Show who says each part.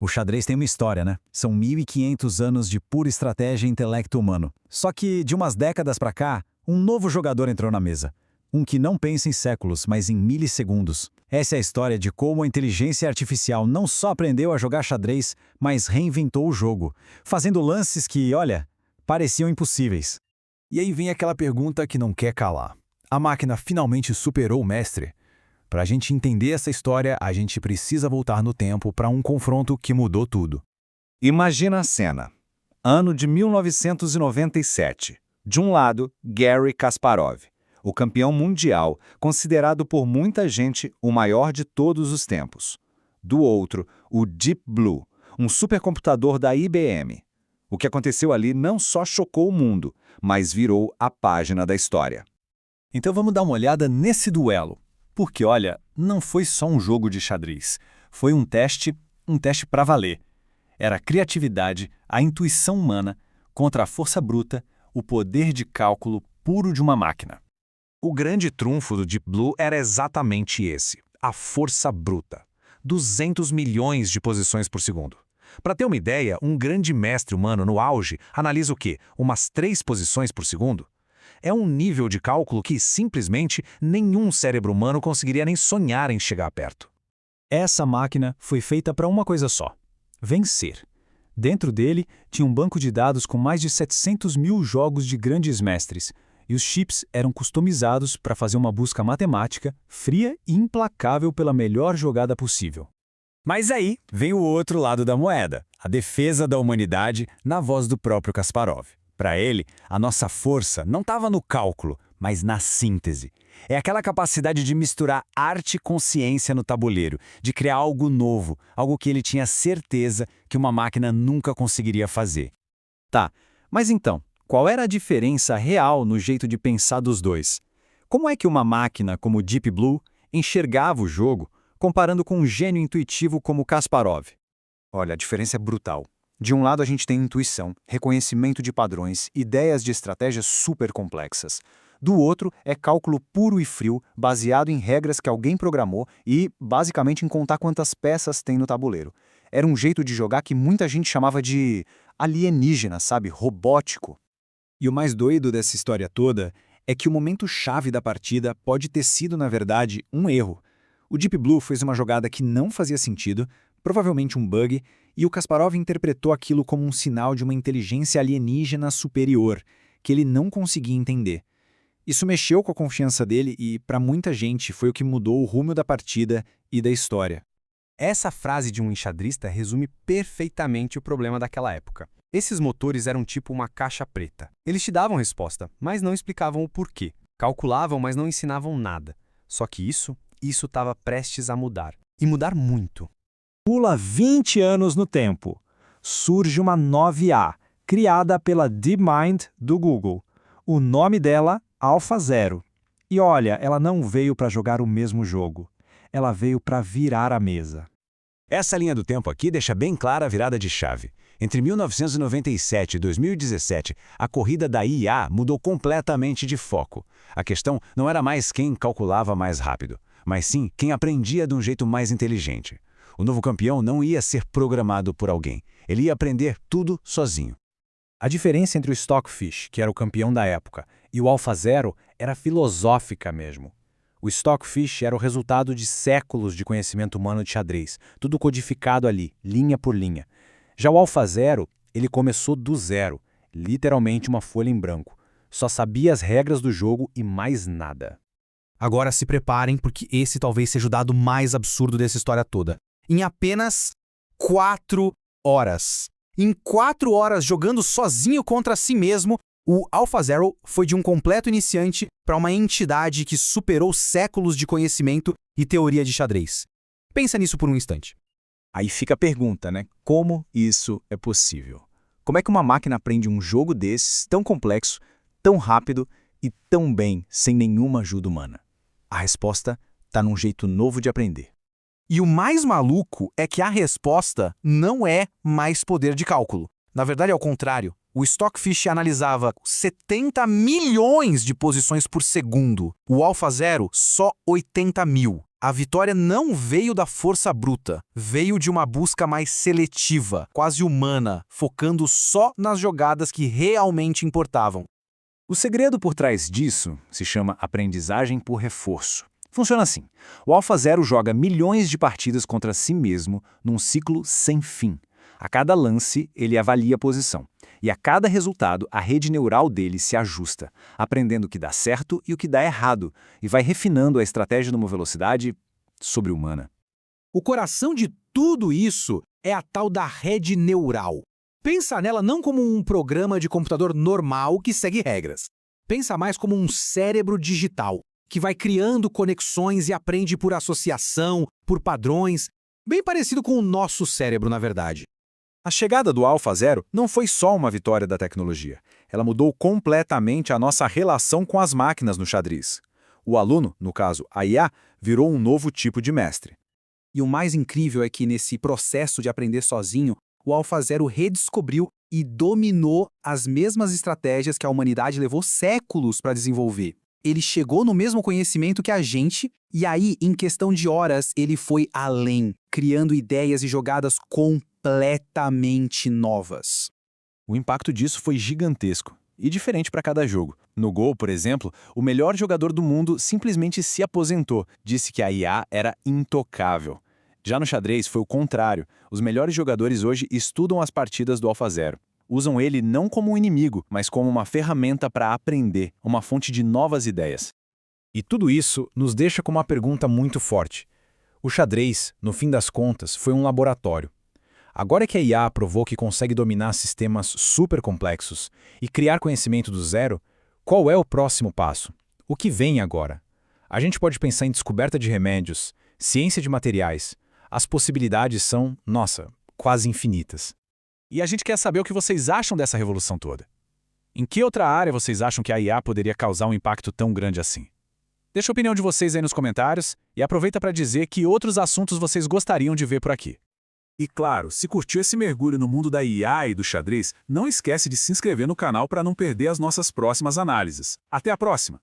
Speaker 1: O xadrez tem uma história, né? São 1.500 anos de pura estratégia e intelecto humano. Só que, de umas décadas pra cá, um novo jogador entrou na mesa. Um que não pensa em séculos, mas em milissegundos. Essa é a história de como a inteligência artificial não só aprendeu a jogar xadrez, mas reinventou o jogo, fazendo lances que, olha, pareciam impossíveis.
Speaker 2: E aí vem aquela pergunta que não quer calar. A máquina finalmente superou o mestre? Para a gente entender essa história, a gente precisa voltar no tempo para um confronto que mudou tudo.
Speaker 3: Imagina a cena. Ano de 1997. De um lado, Garry Kasparov, o campeão mundial, considerado por muita gente o maior de todos os tempos. Do outro, o Deep Blue, um supercomputador da IBM. O que aconteceu ali não só chocou o mundo, mas virou a página da história.
Speaker 2: Então vamos dar uma olhada nesse duelo. Porque, olha, não foi só um jogo de xadrez. Foi um teste para valer. Era a criatividade, a intuição humana, contra a força bruta, o poder de cálculo puro de uma máquina.
Speaker 4: O grande trunfo do Deep Blue era exatamente esse, a força bruta. 200 milhões de posições por segundo. Para ter uma ideia, um grande mestre humano no auge analisa o quê? Umas 3 posições por segundo? É um nível de cálculo que, simplesmente, nenhum cérebro humano conseguiria nem sonhar em chegar perto.
Speaker 2: Essa máquina foi feita para uma coisa só: vencer. Dentro dele, tinha um banco de dados com mais de 700 mil jogos de grandes mestres, e os chips eram customizados para fazer uma busca matemática, fria e implacável pela melhor jogada possível.
Speaker 1: Mas aí vem o outro lado da moeda, a defesa da humanidade na voz do próprio Kasparov. Para ele, a nossa força não estava no cálculo, mas na síntese. É aquela capacidade de misturar arte e consciência no tabuleiro, de criar algo novo, algo que ele tinha certeza que uma máquina nunca conseguiria fazer. Tá, mas então, qual era a diferença real no jeito de pensar dos dois? Como é que uma máquina como o Deep Blue enxergava o jogo, comparando com um gênio intuitivo como Kasparov?
Speaker 5: Olha, a diferença é brutal. De um lado a gente tem intuição, reconhecimento de padrões, ideias de estratégias super complexas. Do outro é cálculo puro e frio, baseado em regras que alguém programou e, basicamente, em contar quantas peças tem no tabuleiro. Era um jeito de jogar que muita gente chamava de alienígena, sabe? Robótico.
Speaker 6: E o mais doido dessa história toda é que o momento-chave da partida pode ter sido, na verdade, um erro. O Deep Blue fez uma jogada que não fazia sentido, provavelmente um bug, e o Kasparov interpretou aquilo como um sinal de uma inteligência alienígena superior, que ele não conseguia entender. Isso mexeu com a confiança dele e, para muita gente, foi o que mudou o rumo da partida e da história.
Speaker 7: Essa frase de um enxadrista resume perfeitamente o problema daquela época. Esses motores eram tipo uma caixa preta. Eles te davam resposta, mas não explicavam o porquê. Calculavam, mas não ensinavam nada. Só que isso estava prestes a mudar. E mudar muito.
Speaker 2: Pula 20 anos no tempo. Surge uma 9A, criada pela DeepMind do Google. O nome dela, AlphaZero. E olha, ela não veio para jogar o mesmo jogo. Ela veio para virar a mesa.
Speaker 1: Essa linha do tempo aqui deixa bem clara a virada de chave. Entre 1997 e 2017, a corrida da IA mudou completamente de foco. A questão não era mais quem calculava mais rápido, mas sim quem aprendia de um jeito mais inteligente. O novo campeão não ia ser programado por alguém. Ele ia aprender tudo sozinho.
Speaker 2: A diferença entre o Stockfish, que era o campeão da época, e o AlphaZero era filosófica mesmo. O Stockfish era o resultado de séculos de conhecimento humano de xadrez, tudo codificado ali, linha por linha. Já o AlphaZero, ele começou do zero, literalmente uma folha em branco. Só sabia as regras do jogo e mais nada.
Speaker 7: Agora se preparem, porque esse talvez seja o dado mais absurdo dessa história toda. Em apenas 4 horas. Em 4 horas jogando sozinho contra si mesmo, o AlphaZero foi de um completo iniciante para uma entidade que superou séculos de conhecimento e teoria de xadrez. Pensa nisso por um instante.
Speaker 6: Aí fica a pergunta, né? Como isso é possível? Como é que uma máquina aprende um jogo desses, tão complexo, tão rápido e tão bem, sem nenhuma ajuda humana? A resposta está num jeito novo de aprender.
Speaker 7: E o mais maluco é que a resposta não é mais poder de cálculo. Na verdade, é o contrário. O Stockfish analisava 70 milhões de posições por segundo. O AlphaZero, só 80 mil. A vitória não veio da força bruta, veio de uma busca mais seletiva, quase humana, focando só nas jogadas que realmente importavam.
Speaker 3: O segredo por trás disso se chama aprendizagem por reforço. Funciona assim: o AlphaZero joga milhões de partidas contra si mesmo num ciclo sem fim. A cada lance, ele avalia a posição. E a cada resultado, a rede neural dele se ajusta, aprendendo o que dá certo e o que dá errado, e vai refinando a estratégia numa velocidade sobre-humana.
Speaker 7: O coração de tudo isso é a tal da rede neural. Pensa nela não como um programa de computador normal que segue regras. Pensa mais como um cérebro digital, que vai criando conexões e aprende por associação, por padrões, bem parecido com o nosso cérebro, na verdade.
Speaker 3: A chegada do AlphaZero não foi só uma vitória da tecnologia. Ela mudou completamente a nossa relação com as máquinas no xadrez. O aluno, no caso a IA, virou um novo tipo de mestre.
Speaker 5: E o mais incrível é que nesse processo de aprender sozinho, o AlphaZero redescobriu e dominou as mesmas estratégias que a humanidade levou séculos para desenvolver. Ele chegou no mesmo conhecimento que a gente, e aí, em questão de horas, ele foi além, criando ideias e jogadas completamente novas.
Speaker 3: O impacto disso foi gigantesco e diferente para cada jogo. No Go, por exemplo, o melhor jogador do mundo simplesmente se aposentou, disse que a IA era intocável. Já no xadrez foi o contrário. Os melhores jogadores hoje estudam as partidas do AlphaZero. Usam ele não como um inimigo, mas como uma ferramenta para aprender, uma fonte de novas ideias.
Speaker 2: E tudo isso nos deixa com uma pergunta muito forte. O xadrez, no fim das contas, foi um laboratório. Agora que a IA provou que consegue dominar sistemas super complexos e criar conhecimento do zero, qual é o próximo passo? O que vem agora? A gente pode pensar em descoberta de remédios, ciência de materiais. As possibilidades são, nossa, quase infinitas.
Speaker 4: E a gente quer saber o que vocês acham dessa revolução toda. Em que outra área vocês acham que a IA poderia causar um impacto tão grande assim? Deixa a opinião de vocês aí nos comentários e aproveita para dizer que outros assuntos vocês gostariam de ver por aqui.
Speaker 8: E claro, se curtiu esse mergulho no mundo da IA e do xadrez, não esquece de se inscrever no canal para não perder as nossas próximas análises. Até a próxima!